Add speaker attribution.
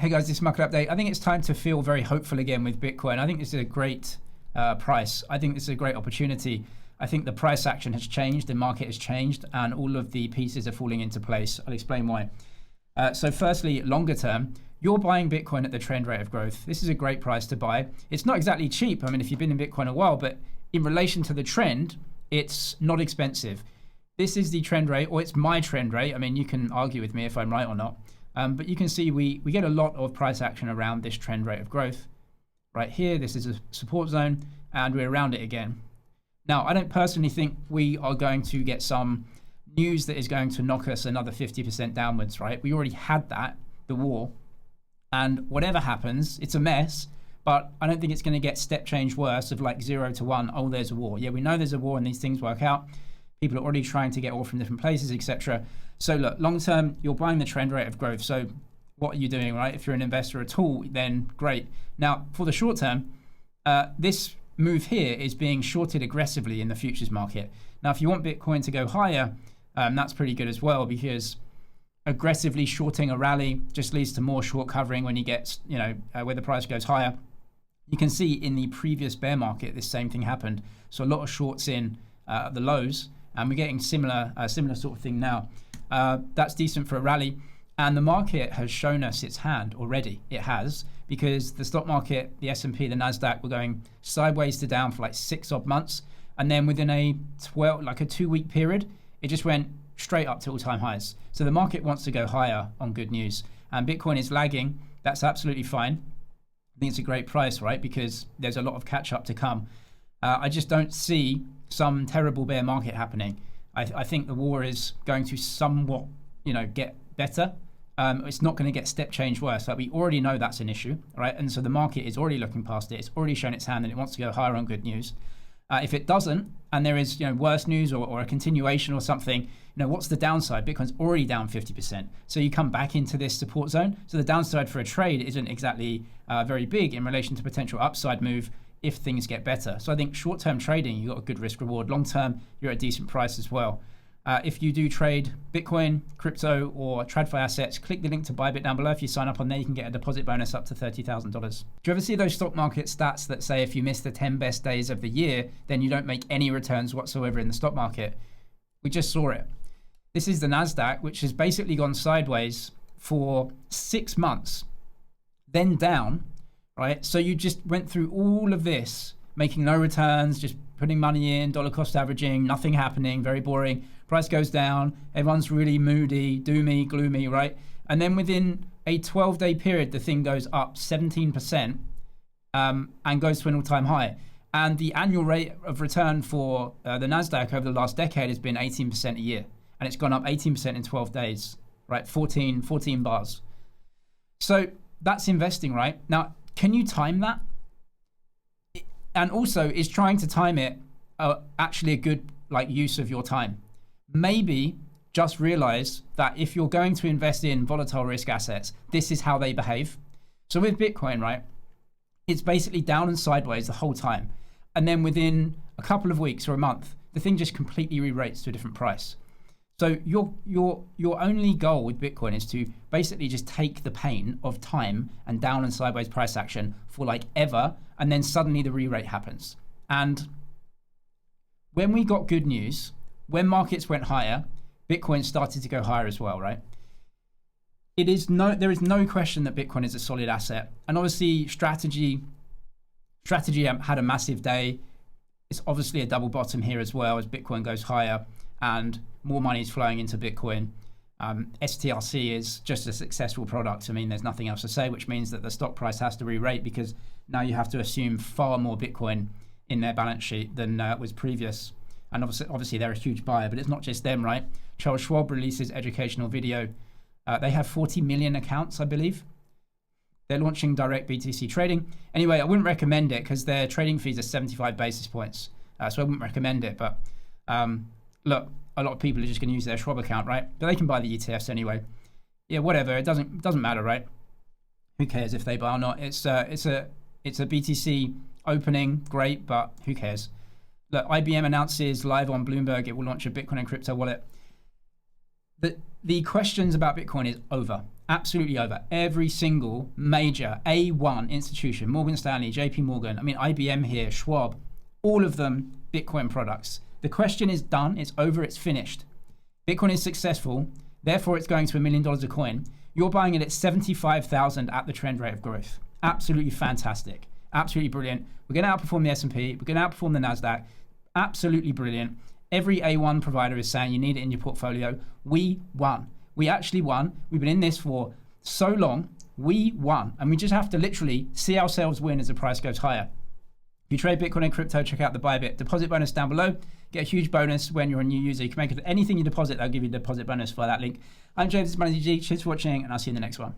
Speaker 1: Hey guys, this is Market Update. I think it's time to feel very hopeful again with Bitcoin. I think this is a great price. I think this is a great opportunity. I think the price action has changed, the market has changed, and all of the pieces are falling into place. I'll explain why. So firstly, longer term, you're buying Bitcoin at the trend rate of growth. This is a great price to buy. It's not exactly cheap. I mean, if you've been in Bitcoin a while, but in relation to the trend, it's not expensive. This is the trend rate, or it's my trend rate. I mean, you can argue with me if I'm right or not. But you can see we get a lot of price action around this trend rate of growth. Right here, this is a support zone, and we're around it again. Now, I don't personally think we are going to get some news that is going to knock us another 50% downwards, right? We already had that, the war. And whatever happens, it's a mess, but I don't think it's going to get step change worse of like 0 to 1. Oh, there's a war. Yeah, we know there's a war and these things work out. People are already trying to get oil from different places, etc. So look, long term, you're buying the trend rate of growth. So what are you doing, right? If you're an investor at all, then great. Now, for the short term, this move here is being shorted aggressively in the futures market. Now, if you want Bitcoin to go higher, that's pretty good as well, because aggressively shorting a rally just leads to more short covering when you get, where the price goes higher. You can see in the previous bear market, this same thing happened. So a lot of shorts in the lows, and we're getting similar sort of thing now. That's decent for a rally, and the market has shown us its hand already. It has, because the stock market, the S&P, the Nasdaq were going sideways to down for like 6 odd months, and then within a 2-week period, it just went straight up to all-time highs. So the market wants to go higher on good news, and Bitcoin is lagging. That's absolutely fine. I think it's a great price, right? Because there's a lot of catch-up to come. I just don't see some terrible bear market happening. I think the war is going to somewhat, get better. It's not going to get step change worse. Like, we already know that's an issue, right? And so the market is already looking past it. It's already shown its hand and it wants to go higher on good news. If it doesn't, and there is worse news or a continuation or something, what's the downside? Bitcoin's already down 50%. So you come back into this support zone. So the downside for a trade isn't exactly very big in relation to potential upside move if things get better. So I think short-term trading, you've got a good risk reward. Long-term, you're at a decent price as well. If you do trade Bitcoin, crypto, or TradFi assets, click the link to Bybit down below. If you sign up on there, you can get a deposit bonus up to $30,000. Do you ever see those stock market stats that say if you miss the 10 best days of the year, then you don't make any returns whatsoever in the stock market? We just saw it. This is the Nasdaq, which has basically gone sideways for 6 months, then down, right? So you just went through all of this, making no returns, just putting money in, dollar cost averaging, nothing happening, very boring. Price goes down, everyone's really moody, doomy, gloomy, right? And then within a 12-day period, the thing goes up 17% and goes to an all-time high. And the annual rate of return for the Nasdaq over the last decade has been 18% a year. And it's gone up 18% in 12 days, right? 14 bars. So that's investing, right? Now, can you time that? And also, is trying to time it actually a good use of your time? Maybe just realize that if you're going to invest in volatile risk assets, this is how they behave. So with Bitcoin, right, it's basically down and sideways the whole time. And then within a couple of weeks or a month, the thing just completely re-rates to a different price. So your only goal with Bitcoin is to basically just take the pain of time and down and sideways price action for ever, and then suddenly the re-rate happens. And when we got good news, when markets went higher, Bitcoin started to go higher as well, right? There is no question that Bitcoin is a solid asset. And obviously strategy had a massive day. It's obviously a double bottom here as well as Bitcoin goes higher and more money is flowing into Bitcoin. STRC is just a successful product. I mean, there's nothing else to say, which means that the stock price has to re-rate because now you have to assume far more Bitcoin in their balance sheet than was previous. And obviously they're a huge buyer, but it's not just them, right? Charles Schwab releases educational video. They have 40 million accounts, I believe. They're launching direct BTC trading. Anyway, I wouldn't recommend it because their trading fees are 75 basis points. So I wouldn't recommend it. But look, a lot of people are just going to use their Schwab account, right? But they can buy the ETFs anyway. Yeah, whatever. It doesn't matter, right? Who cares if they buy or not? It's a BTC opening, great, but who cares? Look, IBM announces live on Bloomberg it will launch a Bitcoin and crypto wallet. The questions about Bitcoin is over. absolutely over. Every single major A1 institution, Morgan Stanley, JP Morgan, I mean, IBM here, Schwab, all of them Bitcoin products. The question is done, it's over, it's finished. Bitcoin is successful, therefore it's going to $1 million a coin. You're buying it at 75,000 at the trend rate of growth. Absolutely fantastic. Absolutely brilliant. We're going to outperform the S&P. We're going to outperform the NASDAQ. Absolutely brilliant. Every A1 provider is saying you need it in your portfolio. We won. We actually won. We've been in this for so long. We won. And we just have to literally see ourselves win as the price goes higher. If you trade Bitcoin and crypto, check out the Bybit deposit bonus down below. Get a huge bonus when you're a new user. You can make it anything you deposit, they'll give you a deposit bonus for that link. I'm James, this is Money G. Cheers for watching, and I'll see you in the next one.